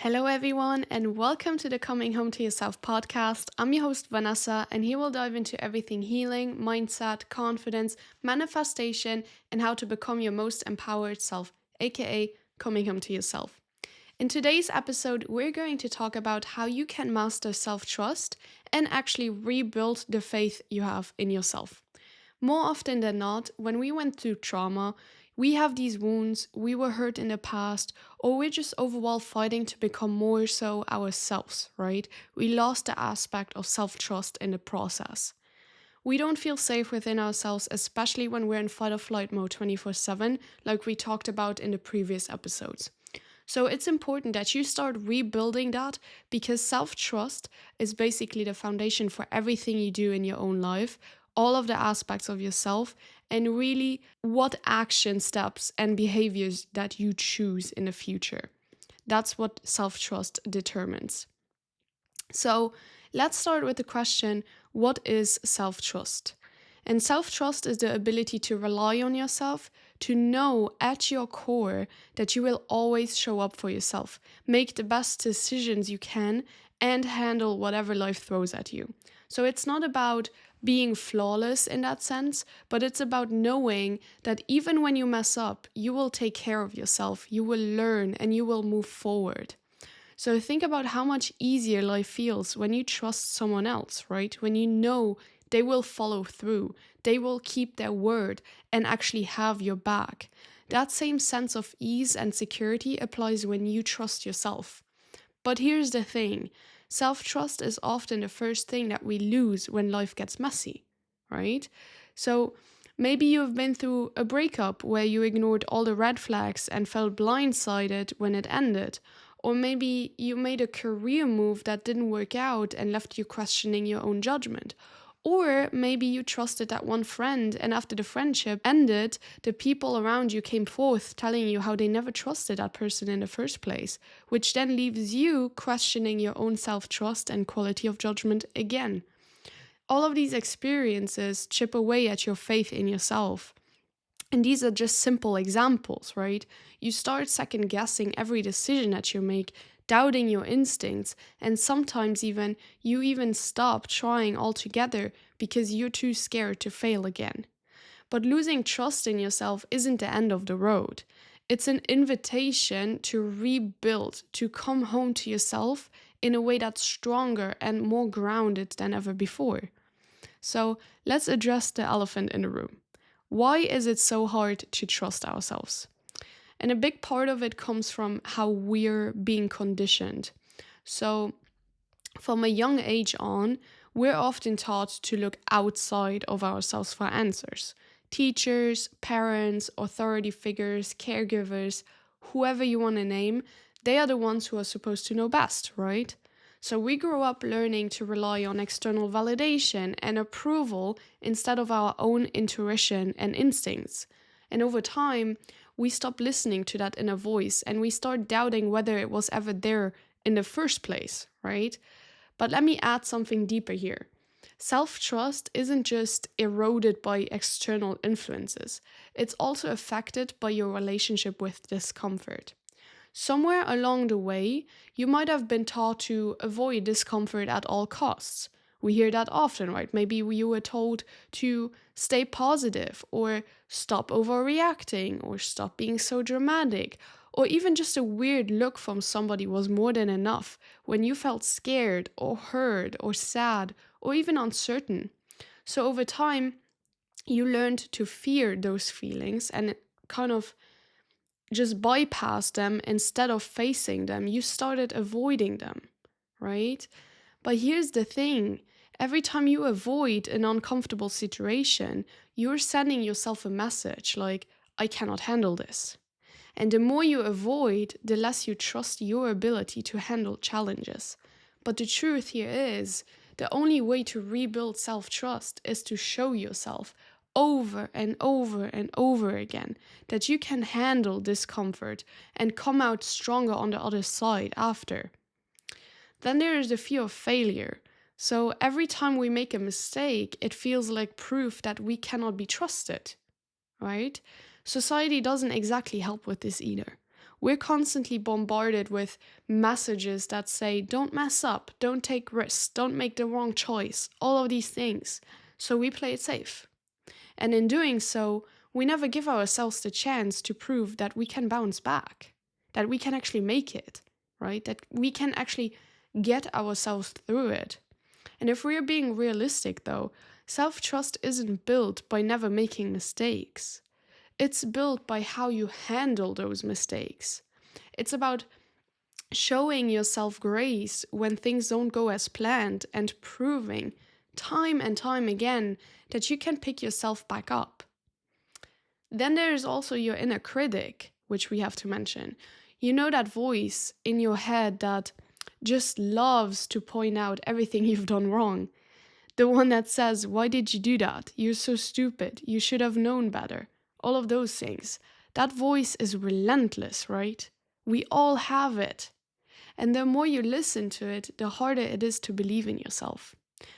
Hello, everyone, and welcome to the Coming Home to Yourself podcast. I'm your host, Vanessa, and here we'll dive into everything healing, mindset, confidence, manifestation, and how to become your most empowered self, aka coming home to yourself. In today's episode, we're going to talk about how you can master self trust and actually rebuild the faith you have in yourself. More often than not, when we went through trauma, we have these wounds, we were hurt in the past, or we're just overall fighting to become more so ourselves, right? We lost the aspect of self trust in the process. We don't feel safe within ourselves, especially when we're in fight or flight mode 24/7, like we talked about in the previous episodes. So it's important that you start rebuilding that because self trust is basically the foundation for everything you do in your own life, all of the aspects of yourself, and really what action steps and behaviors that you choose in the future. That's what self trust determines. So let's start with the question, what is self trust? And self trust is the ability to rely on yourself, to know at your core that you will always show up for yourself, make the best decisions you can, and handle whatever life throws at you. So it's not about being flawless in that sense, but it's about knowing that even when you mess up, you will take care of yourself, you will learn, and you will move forward. So think about how much easier life feels when you trust someone else, right? When you know they will follow through, they will keep their word and actually have your back. That same sense of ease and security applies when you trust yourself. But here's the thing, self-trust is often the first thing that we lose when life gets messy, right? So maybe you've been through a breakup where you ignored all the red flags and felt blindsided when it ended. Or maybe you made a career move that didn't work out and left you questioning your own judgment. Or maybe you trusted that one friend, and after the friendship ended, the people around you came forth telling you how they never trusted that person in the first place, which then leaves you questioning your own self-trust and quality of judgment again. All of these experiences chip away at your faith in yourself. And these are just simple examples, right? You start second guessing every decision that you make, doubting your instincts, and sometimes you even stop trying altogether because you're too scared to fail again. But losing trust in yourself isn't the end of the road. It's an invitation to rebuild, to come home to yourself in a way that's stronger and more grounded than ever before. So let's address the elephant in the room. Why is it so hard to trust ourselves? And a big part of it comes from how we're being conditioned. So, from a young age on, we're often taught to look outside of ourselves for answers. Teachers, parents, authority figures, caregivers, whoever you want to name, they are the ones who are supposed to know best, right? So we grow up learning to rely on external validation and approval instead of our own intuition and instincts. And over time, we stop listening to that inner voice and we start doubting whether it was ever there in the first place, right? But let me add something deeper here. Self-trust isn't just eroded by external influences, it's also affected by your relationship with discomfort. Somewhere along the way, you might have been taught to avoid discomfort at all costs. We hear that often, right? Maybe you were told to stay positive, or stop overreacting, or stop being so dramatic, or even just a weird look from somebody was more than enough when you felt scared, or hurt, or sad, or even uncertain. So over time, you learned to fear those feelings and kind of just bypass them instead of facing them. You started avoiding them, right? But here's the thing, every time you avoid an uncomfortable situation, you're sending yourself a message like, I cannot handle this. And the more you avoid, the less you trust your ability to handle challenges. But the truth here is, the only way to rebuild self-trust is to show yourself over and over and over again that you can handle discomfort and come out stronger on the other side after. Then there is the fear of failure. So every time we make a mistake, it feels like proof that we cannot be trusted, right? Society doesn't exactly help with this either. We're constantly bombarded with messages that say, don't mess up, don't take risks, don't make the wrong choice, all of these things. So we play it safe. And in doing so, we never give ourselves the chance to prove that we can bounce back, that we can actually make it, right? That we can actually get ourselves through it. And if we're being realistic, though, self-trust isn't built by never making mistakes. It's built by how you handle those mistakes. It's about showing yourself grace when things don't go as planned and proving time and time again that you can pick yourself back up. Then there is also your inner critic, which we have to mention. You know, that voice in your head that just loves to point out everything you've done wrong. The one that says, why did you do that? You're so stupid. You should have known better. All of those things. That voice is relentless, right? We all have it. And the more you listen to it, the harder it is to believe in yourself.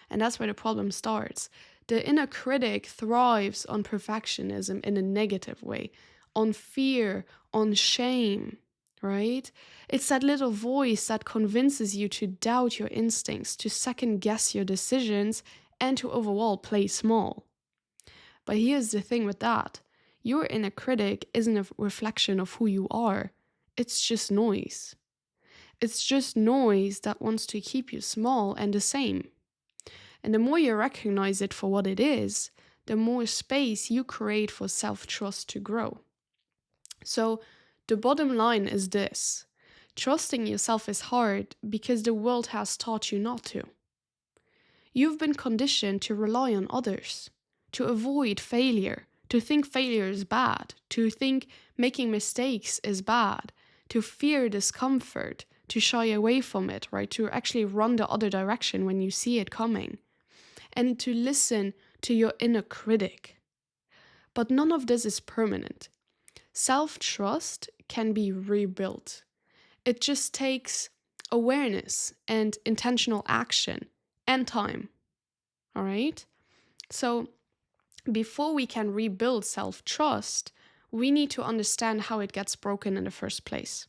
And that's where the problem starts. The inner critic thrives on perfectionism in a negative way, on fear, on shame, right? It's that little voice that convinces you to doubt your instincts, to second guess your decisions, and to overall play small. But here's the thing with that. Your inner critic isn't a reflection of who you are. It's just noise. It's just noise that wants to keep you small and the same. And the more you recognize it for what it is, the more space you create for self-trust to grow. So the bottom line is this. Trusting yourself is hard because the world has taught you not to. You've been conditioned to rely on others, to avoid failure, to think failure is bad, to think making mistakes is bad, to fear discomfort, to shy away from it, right? To actually run the other direction when you see it coming, and to listen to your inner critic. But none of this is permanent. Self-trust can be rebuilt. It just takes awareness and intentional action and time. All right? So before we can rebuild self-trust, we need to understand how it gets broken in the first place.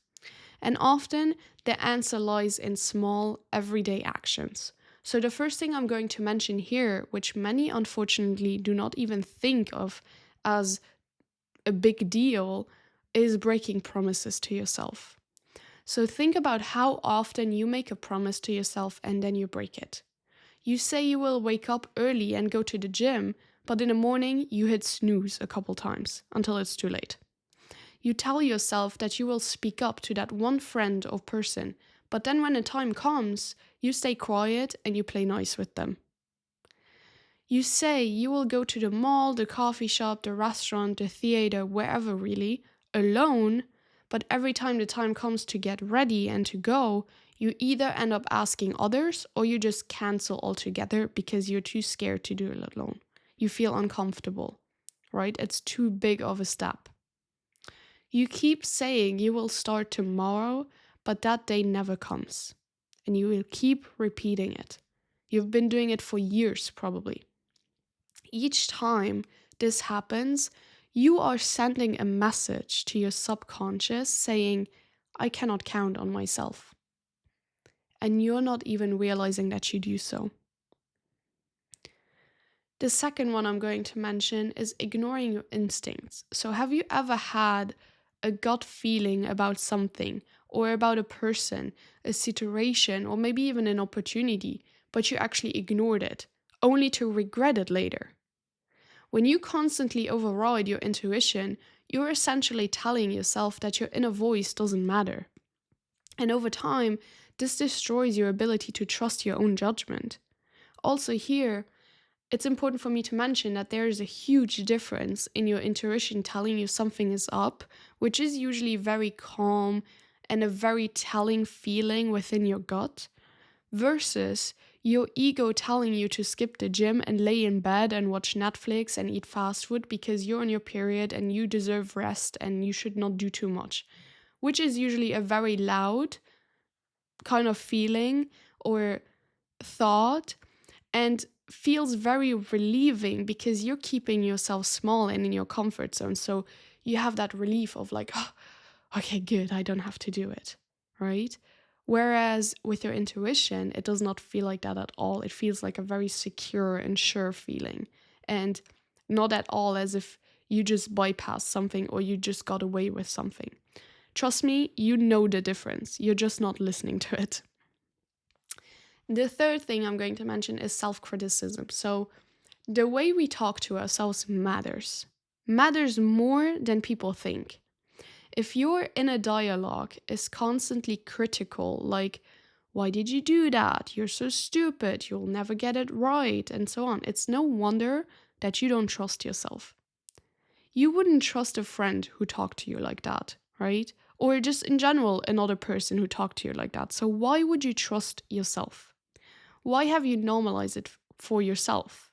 And often the answer lies in small, everyday actions. So the first thing I'm going to mention here, which many unfortunately do not even think of as a big deal, is breaking promises to yourself. So think about how often you make a promise to yourself and then you break it. You say you will wake up early and go to the gym, but in the morning you hit snooze a couple times until it's too late. You tell yourself that you will speak up to that one friend or person, but then when the time comes, you stay quiet and you play nice with them. You say you will go to the mall, the coffee shop, the restaurant, the theater, wherever really, alone, but every time the time comes to get ready and to go, you either end up asking others or you just cancel altogether because you're too scared to do it alone. You feel uncomfortable, right? It's too big of a step. You keep saying you will start tomorrow, but that day never comes. And you will keep repeating it. You've been doing it for years, probably. Each time this happens, you are sending a message to your subconscious saying, I cannot count on myself. And you're not even realizing that you do so. The second one I'm going to mention is ignoring your instincts. So have you ever had a gut feeling about something or about a person, a situation, or maybe even an opportunity, but you actually ignored it, only to regret it later? When you constantly override your intuition, you're essentially telling yourself that your inner voice doesn't matter. And over time, this destroys your ability to trust your own judgment. Also here, it's important for me to mention that there is a huge difference in your intuition telling you something is up, which is usually very calm and a very telling feeling within your gut, versus your ego telling you to skip the gym and lay in bed and watch Netflix and eat fast food because you're on your period and you deserve rest and you should not do too much, which is usually a very loud kind of feeling or thought and feels very relieving because you're keeping yourself small and in your comfort zone. So you have that relief of like, oh, okay, good, I don't have to do it, right? Whereas with your intuition, it does not feel like that at all. It feels like a very secure and sure feeling, and not at all as if you just bypassed something or you just got away with something. Trust me, you know the difference. You're just not listening to it. The third thing I'm going to mention is self-criticism. So the way we talk to ourselves matters more than people think. If your inner dialogue is constantly critical, like, why did you do that? You're so stupid. You'll never get it right, and so on. It's no wonder that you don't trust yourself. You wouldn't trust a friend who talked to you like that, right? Or just in general, another person who talked to you like that. So why would you trust yourself? Why have you normalized it for yourself?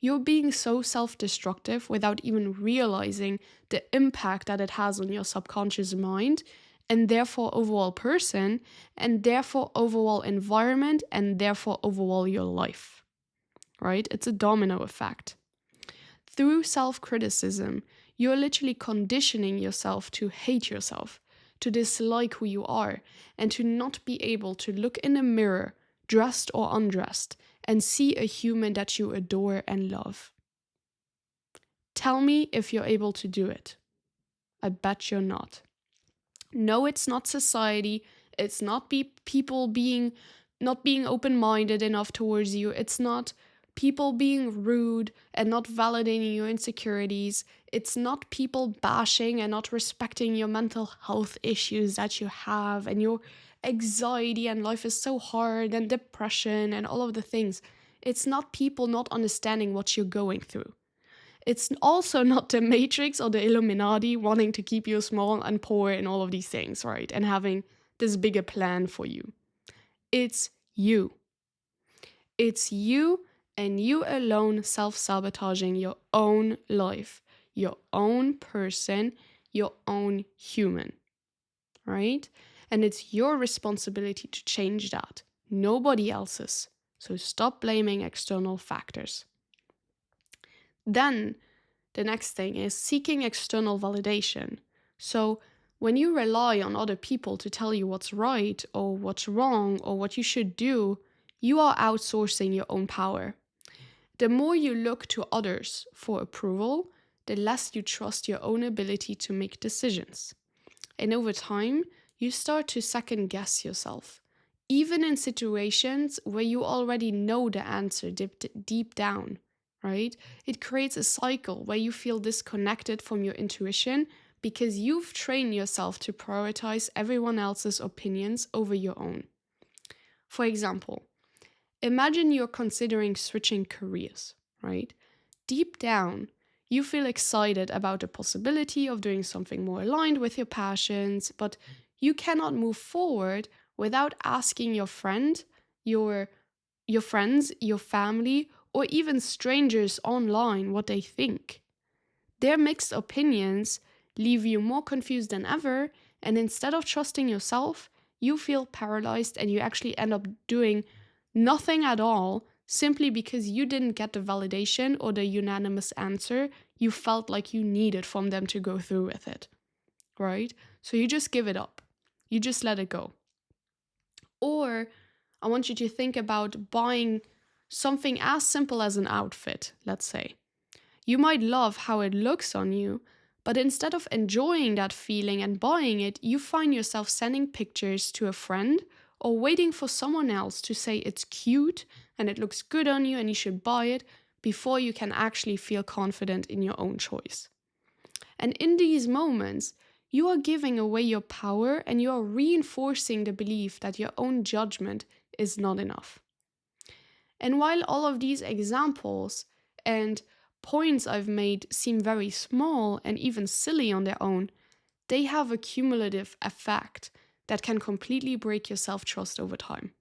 You're being so self-destructive without even realizing the impact that it has on your subconscious mind, and therefore overall person, and therefore overall environment, and therefore overall your life, right? It's a domino effect. Through self-criticism, you're literally conditioning yourself to hate yourself, to dislike who you are, and to not be able to look in a mirror, dressed or undressed, and see a human that you adore and love. Tell me if you're able to do it. I bet you're not. No, it's not society. It's not people being not being open-minded enough towards you. It's not people being rude and not validating your insecurities. It's not people bashing and not respecting your mental health issues that you have and your anxiety and life is so hard and depression and all of the things. It's not people not understanding what you're going through. It's also not the Matrix or the Illuminati wanting to keep you small and poor and all of these things, right? And having this bigger plan for you. It's you. It's you and you alone self-sabotaging your own life, your own person, your own human, right? And it's your responsibility to change that, nobody else's. So stop blaming external factors. Then the next thing is seeking external validation. So when you rely on other people to tell you what's right or what's wrong or what you should do, you are outsourcing your own power. The more you look to others for approval, the less you trust your own ability to make decisions. And over time, you start to second guess yourself, even in situations where you already know the answer deep down, right? It creates a cycle where you feel disconnected from your intuition because you've trained yourself to prioritize everyone else's opinions over your own. For example, imagine you're considering switching careers, right? Deep down, you feel excited about the possibility of doing something more aligned with your passions, but you cannot move forward without asking your friends, your family, or even strangers online what they think. Their mixed opinions leave you more confused than ever, and instead of trusting yourself, you feel paralyzed and you actually end up doing nothing at all simply because you didn't get the validation or the unanimous answer you felt like you needed from them to go through with it, right? So you just give it up. You just let it go. Or I want you to think about buying something as simple as an outfit, let's say. You might love how it looks on you, but instead of enjoying that feeling and buying it, you find yourself sending pictures to a friend or waiting for someone else to say it's cute and it looks good on you and you should buy it before you can actually feel confident in your own choice. And in these moments, you are giving away your power and you are reinforcing the belief that your own judgment is not enough. And while all of these examples and points I've made seem very small and even silly on their own, they have a cumulative effect that can completely break your self-trust over time.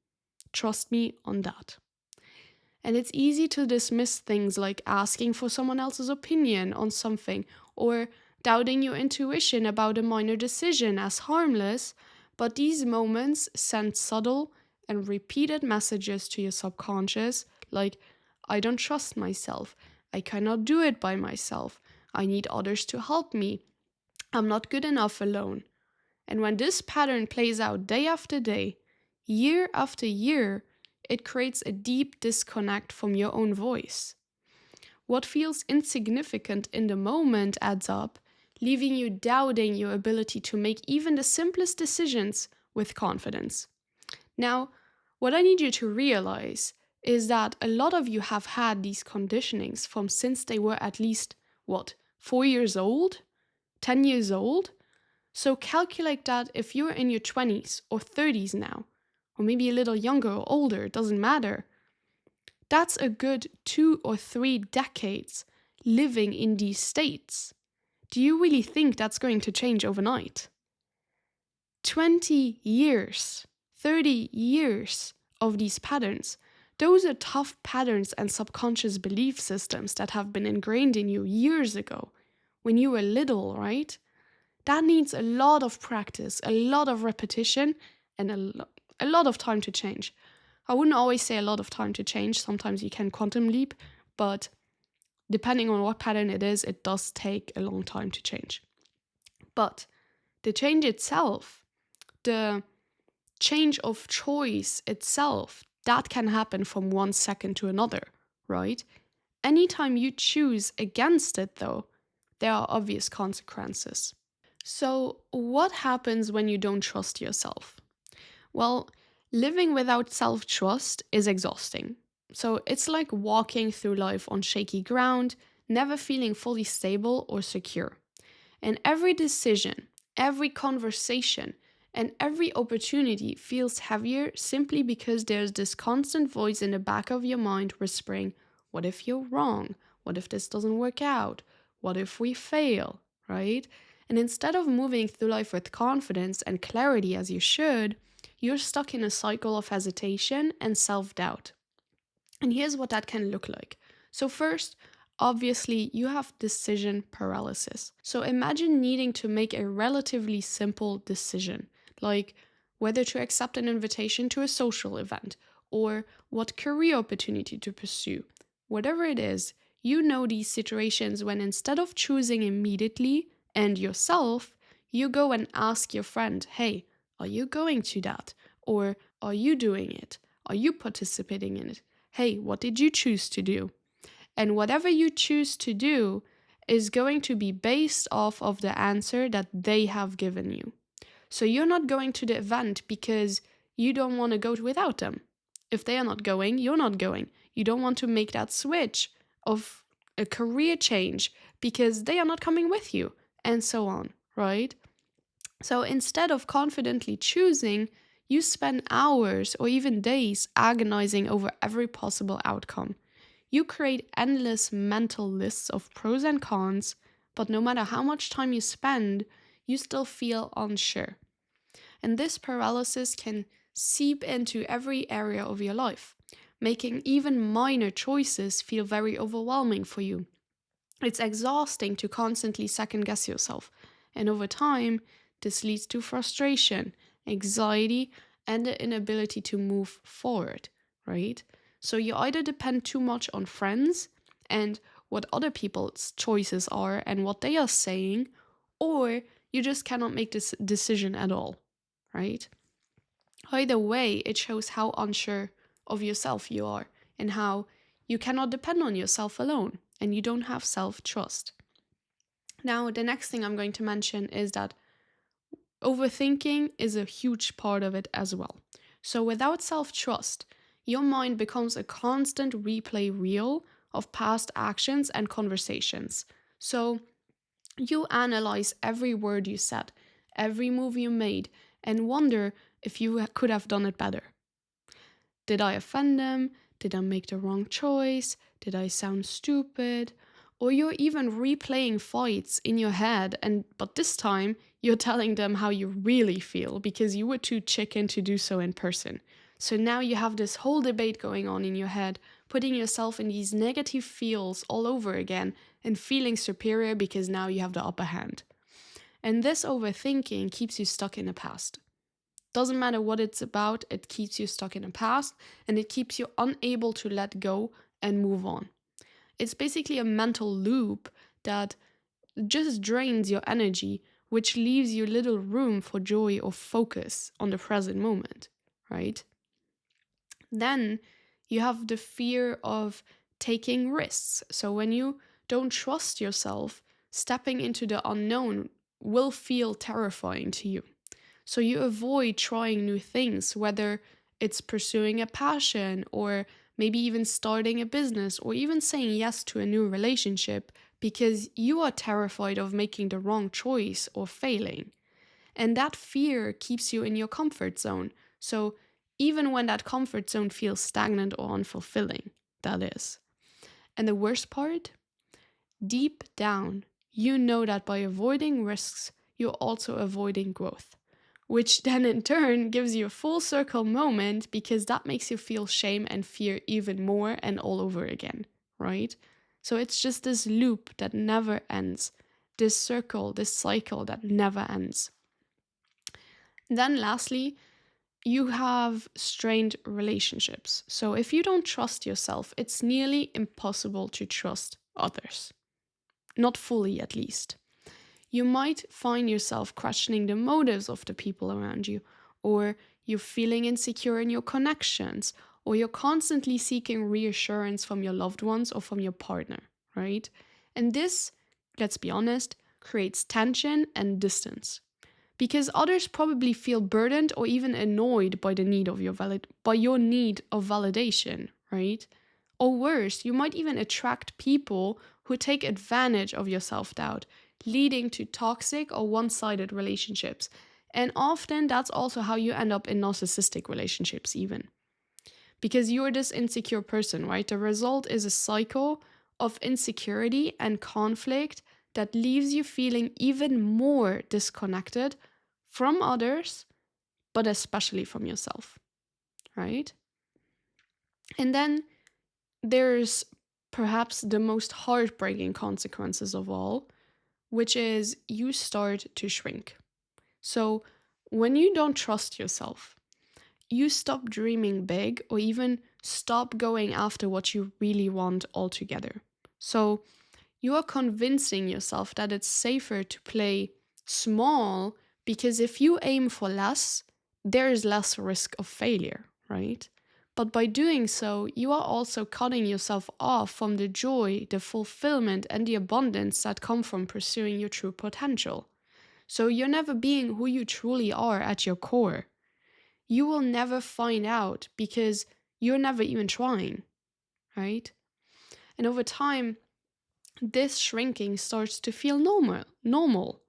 Trust me on that. And it's easy to dismiss things like asking for someone else's opinion on something or doubting your intuition about a minor decision as harmless, but these moments send subtle and repeated messages to your subconscious like, I don't trust myself, I cannot do it by myself, I need others to help me, I'm not good enough alone, And when this pattern plays out day after day, year after year, it creates a deep disconnect from your own voice. What feels insignificant in the moment adds up, leaving you doubting your ability to make even the simplest decisions with confidence. Now, what I need you to realize is that a lot of you have had these conditionings from since they were at least, 4 years old? 10 years old? So calculate that if you're in your 20s or 30s now, or maybe a little younger or older, it doesn't matter. That's a good 2 or 3 decades living in these states. Do you really think that's going to change overnight? 20 years, 30 years of these patterns. Those are tough patterns and subconscious belief systems that have been ingrained in you years ago, when you were little, right? That needs a lot of practice, a lot of repetition, and a lot of time to change. I wouldn't always say a lot of time to change. Sometimes you can quantum leap, but depending on what pattern it is, it does take a long time to change. But the change itself, the change of choice itself, that can happen from 1 second to another, right? Anytime you choose against it, though, there are obvious consequences. So, what happens when you don't trust yourself? Well, living without self-trust is exhausting. So, it's like walking through life on shaky ground, never feeling fully stable or secure. And every decision, every conversation, and every opportunity feels heavier simply because there's this constant voice in the back of your mind whispering, what if you're wrong? What if this doesn't work out? What if we fail? Right? And instead of moving through life with confidence and clarity as you should, you're stuck in a cycle of hesitation and self-doubt. And here's what that can look like. So first, obviously, you have decision paralysis. So imagine needing to make a relatively simple decision, like whether to accept an invitation to a social event or what career opportunity to pursue. Whatever it is, you know these situations when instead of choosing immediately and yourself, you go and ask your friend, hey, are you going to that? Or are you doing it? Are you participating in it? Hey, what did you choose to do? And whatever you choose to do is going to be based off of the answer that they have given you. So you're not going to the event because you don't want to go without them. If they are not going, you're not going. You don't want to make that switch of a career change because they are not coming with you, and so on, right? So instead of confidently choosing, you spend hours or even days agonizing over every possible outcome. You create endless mental lists of pros and cons, but no matter how much time you spend, you still feel unsure. And this paralysis can seep into every area of your life, making even minor choices feel very overwhelming for you. It's exhausting to constantly second guess yourself, and over time, this leads to frustration, anxiety, and the inability to move forward, right? So you either depend too much on friends and what other people's choices are and what they are saying, or you just cannot make this decision at all, right? Either way, it shows how unsure of yourself you are and how you cannot depend on yourself alone and you don't have self-trust. Now, the next thing I'm going to mention is that overthinking is a huge part of it as well. So without self-trust, your mind becomes a constant replay reel of past actions and conversations. So you analyze every word you said, every move you made, and wonder if you could have done it better. Did I offend them? Did I make the wrong choice? Did I sound stupid? Or you're even replaying fights in your head, but this time you're telling them how you really feel because you were too chicken to do so in person. So now you have this whole debate going on in your head, putting yourself in these negative feels all over again and feeling superior because now you have the upper hand. And this overthinking keeps you stuck in the past. Doesn't matter what it's about, it keeps you stuck in the past and it keeps you unable to let go and move on. It's basically a mental loop that just drains your energy which leaves you little room for joy or focus on the present moment, right? Then you have the fear of taking risks. So when you don't trust yourself, stepping into the unknown will feel terrifying to you. So you avoid trying new things, whether it's pursuing a passion or maybe even starting a business or even saying yes to a new relationship because you are terrified of making the wrong choice or failing. And that fear keeps you in your comfort zone. So even when that comfort zone feels stagnant or unfulfilling, that is. And the worst part? Deep down, you know that by avoiding risks, you're also avoiding growth, which then in turn gives you a full circle moment because that makes you feel shame and fear even more and all over again, right? So it's just this loop that never ends, this circle, this cycle that never ends. Then lastly, you have strained relationships. So if you don't trust yourself, it's nearly impossible to trust others. Not fully, at least. You might find yourself questioning the motives of the people around you, or you're feeling insecure in your connections, or you're constantly seeking reassurance from your loved ones or from your partner, right? And this, let's be honest, creates tension and distance. Because others probably feel burdened or even annoyed by the need of by your need of validation, right? Or worse, you might even attract people who take advantage of your self-doubt, leading to toxic or one-sided relationships. And often that's also how you end up in narcissistic relationships even. Because you're this insecure person, right? The result is a cycle of insecurity and conflict that leaves you feeling even more disconnected from others, but especially from yourself, right? And then there's perhaps the most heartbreaking consequences of all, which is you start to shrink. So when you don't trust yourself, you stop dreaming big or even stop going after what you really want altogether. So you are convincing yourself that it's safer to play small because if you aim for less, there is less risk of failure, right? But by doing so, you are also cutting yourself off from the joy, the fulfillment, and the abundance that come from pursuing your true potential. So you're never being who you truly are at your core. You will never find out because you're never even trying, right? And over time, this shrinking starts to feel normal.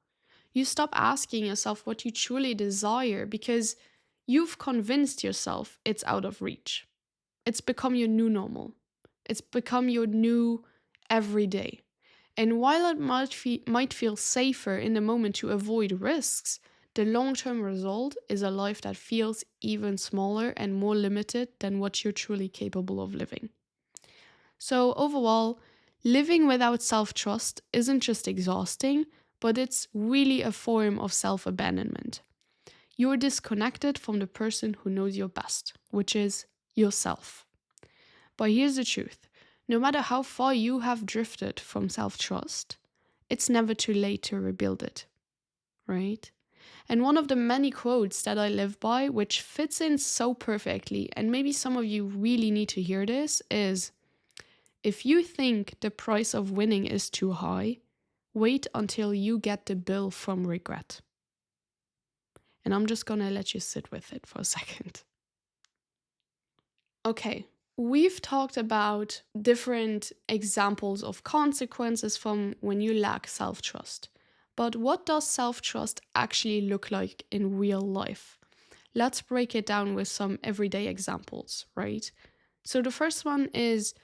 You stop asking yourself what you truly desire because you've convinced yourself it's out of reach. It's become your new normal. It's become your new everyday. And while it might feel safer in the moment to avoid risks, the long-term result is a life that feels even smaller and more limited than what you're truly capable of living. So overall, living without self-trust isn't just exhausting, but it's really a form of self-abandonment. You're disconnected from the person who knows you best, which is yourself. But here's the truth. No matter how far you have drifted from self-trust, it's never too late to rebuild it, right? And one of the many quotes that I live by, which fits in so perfectly, and maybe some of you really need to hear this, is if you think the price of winning is too high, wait until you get the bill from regret. And I'm just gonna let you sit with it for a second. Okay, we've talked about different examples of consequences from when you lack self-trust. But what does self-trust actually look like in real life? Let's break it down with some everyday examples, right? So the first one is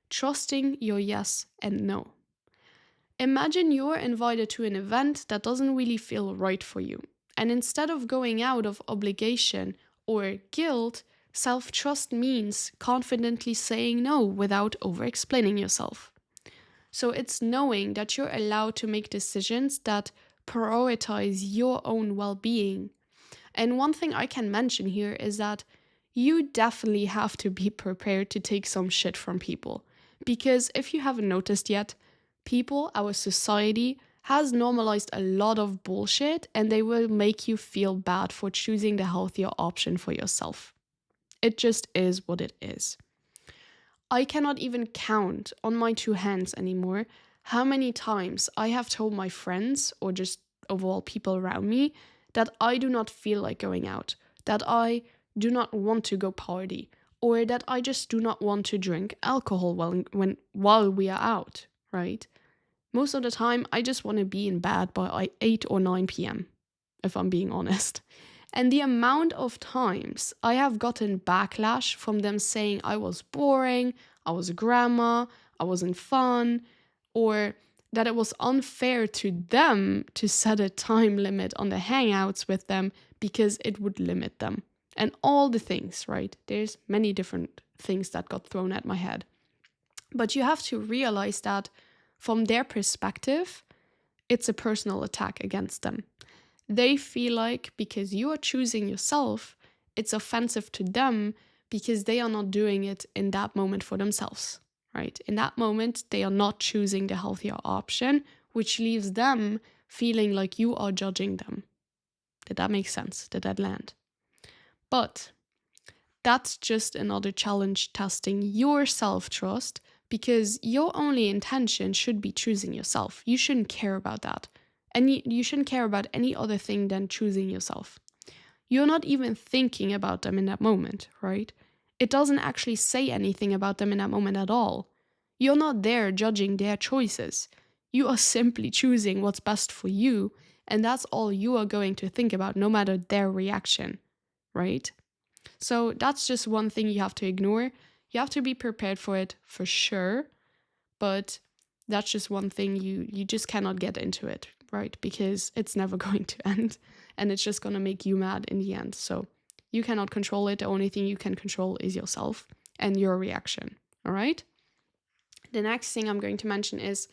trusting your yes and no. Imagine you're invited to an event that doesn't really feel right for you. And instead of going out of obligation or guilt, self-trust means confidently saying no without over-explaining yourself. So it's knowing that you're allowed to make decisions that prioritize your own well-being. And one thing I can mention here is that you definitely have to be prepared to take some shit from people. Because if you haven't noticed yet, people, our society, has normalized a lot of bullshit, and they will make you feel bad for choosing the healthier option for yourself. It just is what it is. I cannot even count on my two hands anymore how many times I have told my friends or just overall people around me that I do not feel like going out, that I do not want to go party, or that I just do not want to drink alcohol while we are out, right? Most of the time, I just want to be in bed by 8 or 9 p.m., if I'm being honest. And the amount of times I have gotten backlash from them saying I was boring, I was a grandma, I wasn't fun, or that it was unfair to them to set a time limit on the hangouts with them because it would limit them. And all the things, right? There's many different things that got thrown at my head. But you have to realize that from their perspective, it's a personal attack against them. They feel like because you are choosing yourself, it's offensive to them because they are not doing it in that moment for themselves, right? In that moment, they are not choosing the healthier option, which leaves them feeling like you are judging them. Did that make sense? Did that land? But that's just another challenge testing your self-trust, because your only intention should be choosing yourself. You shouldn't care about that. And you shouldn't care about any other thing than choosing yourself. You're not even thinking about them in that moment, right? It doesn't actually say anything about them in that moment at all. You're not there judging their choices. You are simply choosing what's best for you, and that's all you are going to think about, no matter their reaction, right? So that's just one thing you have to ignore. You have to be prepared for it for sure, but that's just one thing you just cannot get into it, right? Because it's never going to end, and it's just going to make you mad in the end. So you cannot control it. The only thing you can control is yourself and your reaction, all right? The next thing I'm going to mention is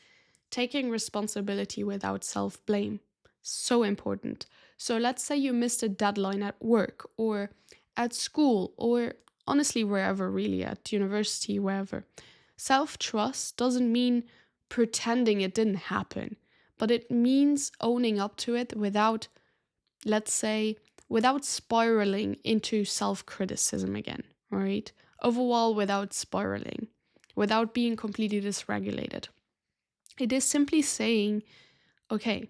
taking responsibility without self-blame. So important. So let's say you missed a deadline at work or at school, or honestly, wherever really, at university, wherever. Self-trust doesn't mean pretending it didn't happen, but it means owning up to it without, let's say, without spiraling into self-criticism again, right? Overall, without spiraling, without being completely dysregulated. It is simply saying, okay,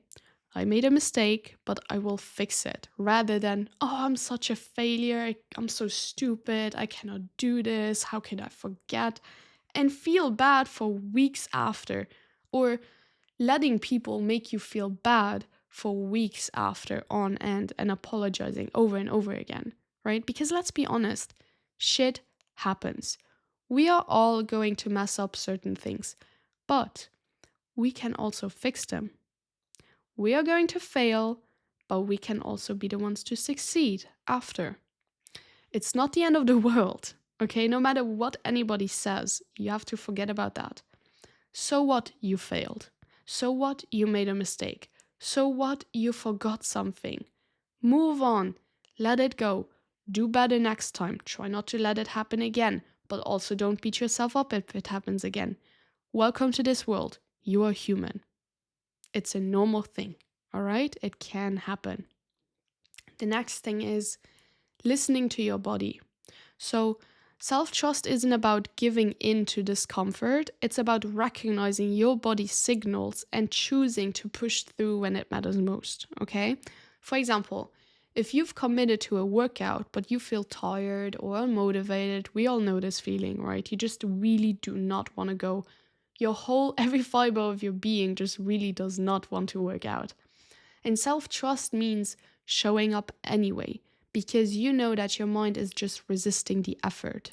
I made a mistake, but I will fix it, rather than, oh, I'm such a failure, I'm so stupid, I cannot do this, how can I forget? And feel bad for weeks after, or letting people make you feel bad for weeks after on end and apologizing over and over again, right? Because let's be honest, shit happens. We are all going to mess up certain things, but we can also fix them. We are going to fail, but we can also be the ones to succeed after. It's not the end of the world, okay? No matter what anybody says, you have to forget about that. So what, you failed? So what, you made a mistake? So what, you forgot something? Move on, let it go. Do better next time. Try not to let it happen again, but also don't beat yourself up if it happens again. Welcome to this world. You are human. It's a normal thing, all right? It can happen. The next thing is listening to your body. So self-trust isn't about giving in to discomfort. It's about recognizing your body's signals and choosing to push through when it matters most, okay? For example, if you've committed to a workout, but you feel tired or unmotivated, we all know this feeling, right? You just really do not want to go. Every fiber of your being just really does not want to work out. And self-trust means showing up anyway, because you know that your mind is just resisting the effort.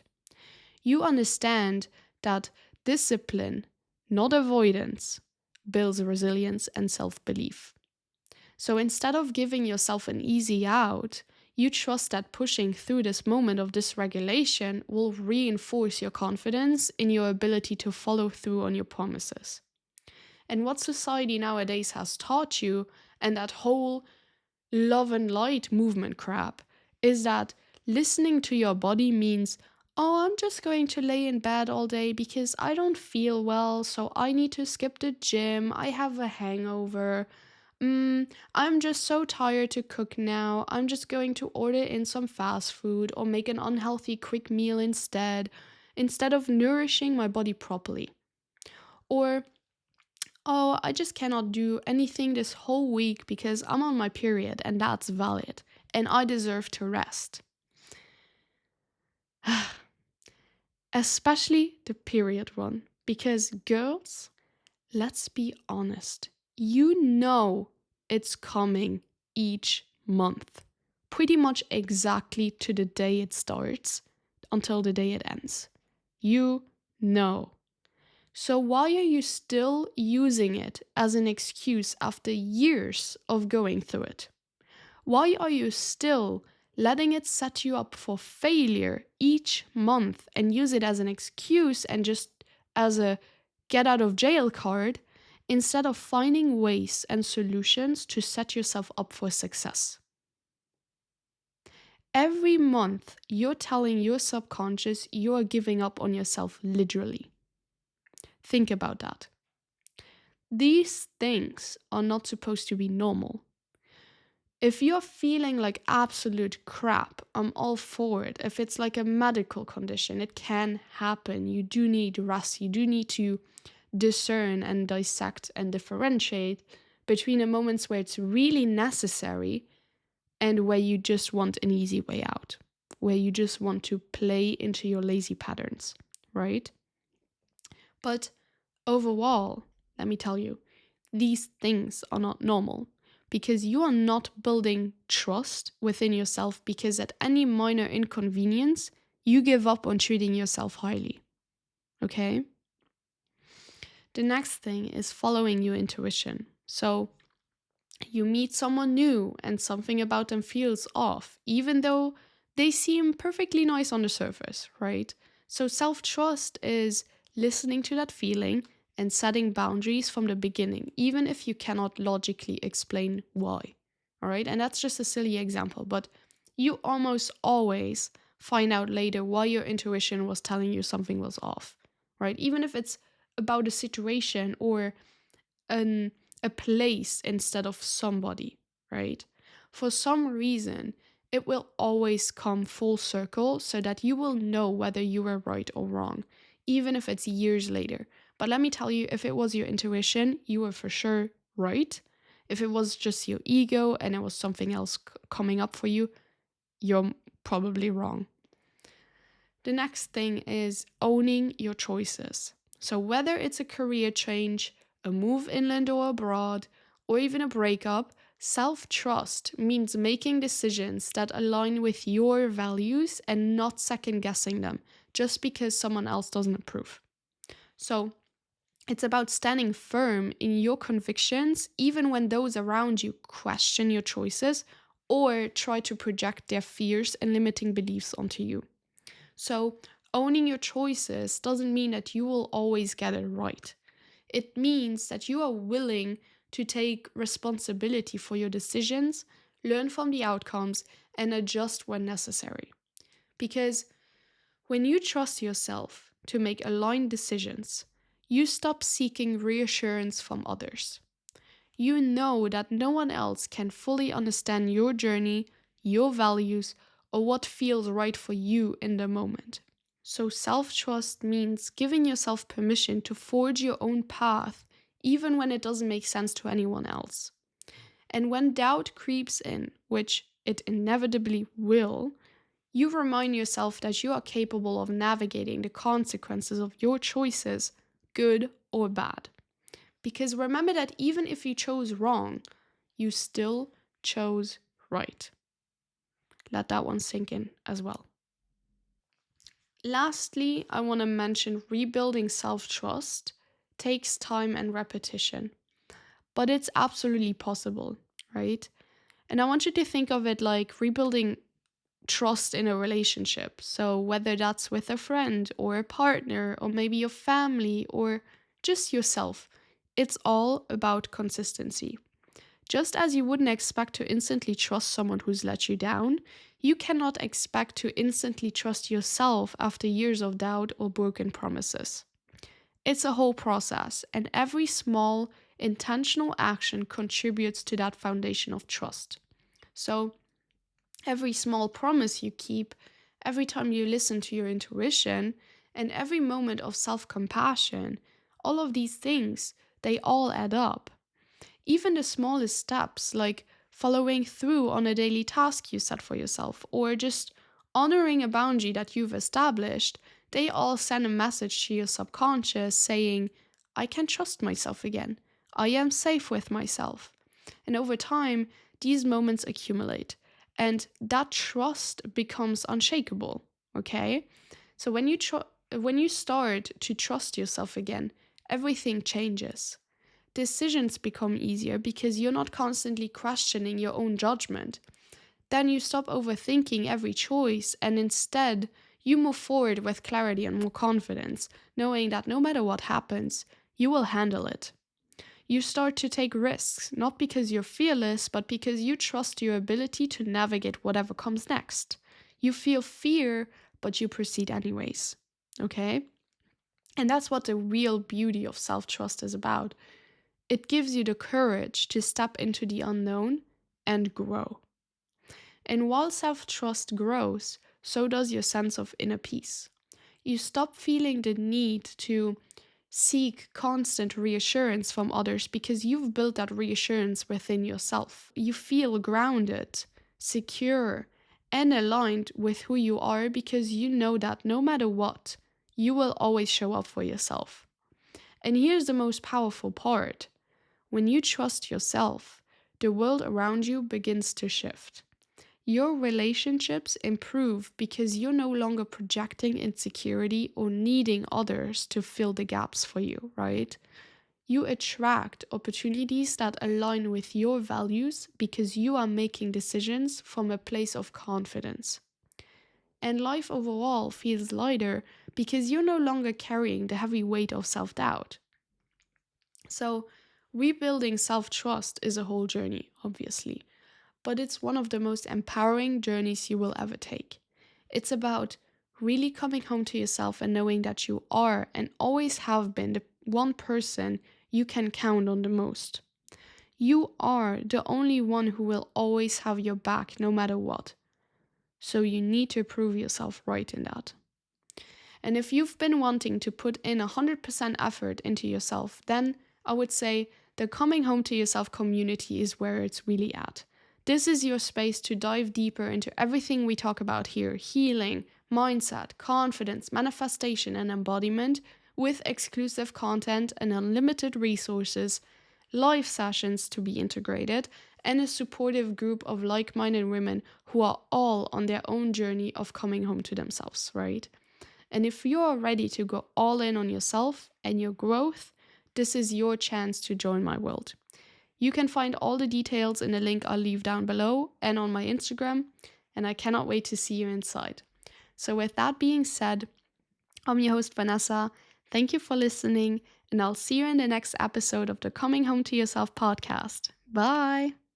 You understand that discipline, not avoidance, builds resilience and self-belief. So instead of giving yourself an easy out, you trust that pushing through this moment of dysregulation will reinforce your confidence in your ability to follow through on your promises. And what society nowadays has taught you, and that whole love and light movement crap, is that listening to your body means oh, I'm just going to lay in bed all day because I don't feel well, so I need to skip the gym. I have a hangover. I'm just so tired to cook now. I'm just going to order in some fast food or make an unhealthy quick meal instead of nourishing my body properly. Or, oh, I just cannot do anything this whole week because I'm on my period and that's valid and I deserve to rest. Especially the period one. Because girls, let's be honest, you know it's coming each month. Pretty much exactly to the day it starts until the day it ends. You know. So why are you still using it as an excuse after years of going through it? Why are you still letting it set you up for failure each month and use it as an excuse and just as a get out of jail card instead of finding ways and solutions to set yourself up for success? Every month, you're telling your subconscious you are giving up on yourself literally. Think about that. These things are not supposed to be normal. If you're feeling like absolute crap, I'm all for it. If it's like a medical condition, it can happen. You do need rest. You do need to discern and dissect and differentiate between the moments where it's really necessary and where you just want an easy way out, where you just want to play into your lazy patterns, right? But overall, let me tell you, these things are not normal because you are not building trust within yourself because at any minor inconvenience, you give up on treating yourself highly. Okay? The next thing is following your intuition. So you meet someone new and something about them feels off, even though they seem perfectly nice on the surface, right? So self-trust is listening to that feeling and setting boundaries from the beginning, even if you cannot logically explain why. All right. And that's just a silly example, but you almost always find out later why your intuition was telling you something was off, right? Even if it's about a situation or an a place instead of somebody, right? For some reason, it will always come full circle so that you will know whether you were right or wrong, even if it's years later. But let me tell you, if it was your intuition, you were for sure right. If it was just your ego and it was something else coming up for you, you're probably wrong. The next thing is owning your choices. So whether it's a career change, a move inland or abroad, or even a breakup, self-trust means making decisions that align with your values and not second-guessing them just because someone else doesn't approve. So it's about standing firm in your convictions even when those around you question your choices or try to project their fears and limiting beliefs onto you. So, owning your choices doesn't mean that you will always get it right. It means that you are willing to take responsibility for your decisions, learn from the outcomes, and adjust when necessary. Because when you trust yourself to make aligned decisions, you stop seeking reassurance from others. You know that no one else can fully understand your journey, your values, or what feels right for you in the moment. So, self-trust means giving yourself permission to forge your own path, even when it doesn't make sense to anyone else. And when doubt creeps in, which it inevitably will, you remind yourself that you are capable of navigating the consequences of your choices, good or bad. Because remember that even if you chose wrong, you still chose right. Let that one sink in as well. Lastly, I want to mention rebuilding self-trust takes time and repetition, but it's absolutely possible, right? And I want you to think of it like rebuilding trust in a relationship. So whether that's with a friend or a partner or maybe your family or just yourself, it's all about consistency. Just as you wouldn't expect to instantly trust someone who's let you down, you cannot expect to instantly trust yourself after years of doubt or broken promises. It's a whole process, and every small, intentional action contributes to that foundation of trust. So, every small promise you keep, every time you listen to your intuition, and every moment of self compassion, all of these things, they all add up. Even the smallest steps, like following through on a daily task you set for yourself, or just honoring a boundary that you've established, they all send a message to your subconscious saying, I can trust myself again. I am safe with myself. And over time, these moments accumulate, and that trust becomes unshakable. Okay? So when you start to trust yourself again, everything changes. Decisions become easier because you're not constantly questioning your own judgment. Then you stop overthinking every choice and instead you move forward with clarity and more confidence, knowing that no matter what happens, you will handle it. You start to take risks, not because you're fearless, but because you trust your ability to navigate whatever comes next. You feel fear, but you proceed anyways. Okay? And that's what the real beauty of self trust is about. It gives you the courage to step into the unknown and grow. And while self trust grows, so does your sense of inner peace. You stop feeling the need to seek constant reassurance from others because you've built that reassurance within yourself. You feel grounded, secure, and aligned with who you are because you know that no matter what, you will always show up for yourself. And here's the most powerful part. When you trust yourself, the world around you begins to shift. Your relationships improve because you're no longer projecting insecurity or needing others to fill the gaps for you, right? You attract opportunities that align with your values because you are making decisions from a place of confidence. And life overall feels lighter because you're no longer carrying the heavy weight of self-doubt. So, rebuilding self trust is a whole journey, obviously, but it's one of the most empowering journeys you will ever take. It's about really coming home to yourself and knowing that you are and always have been the one person you can count on the most. You are the only one who will always have your back no matter what. So, you need to prove yourself right in that. And if you've been wanting to put in 100% effort into yourself, then I would say the Coming Home to Yourself community is where it's really at. This is your space to dive deeper into everything we talk about here: healing, mindset, confidence, manifestation, and embodiment, with exclusive content and unlimited resources, live sessions to be integrated, and a supportive group of like-minded women who are all on their own journey of coming home to themselves, right? And if you are ready to go all in on yourself and your growth, this is your chance to join my world. You can find all the details in the link I'll leave down below and on my Instagram, and I cannot wait to see you inside. So with that being said, I'm your host Vanessa. Thank you for listening, and I'll see you in the next episode of the Coming Home to Yourself podcast. Bye!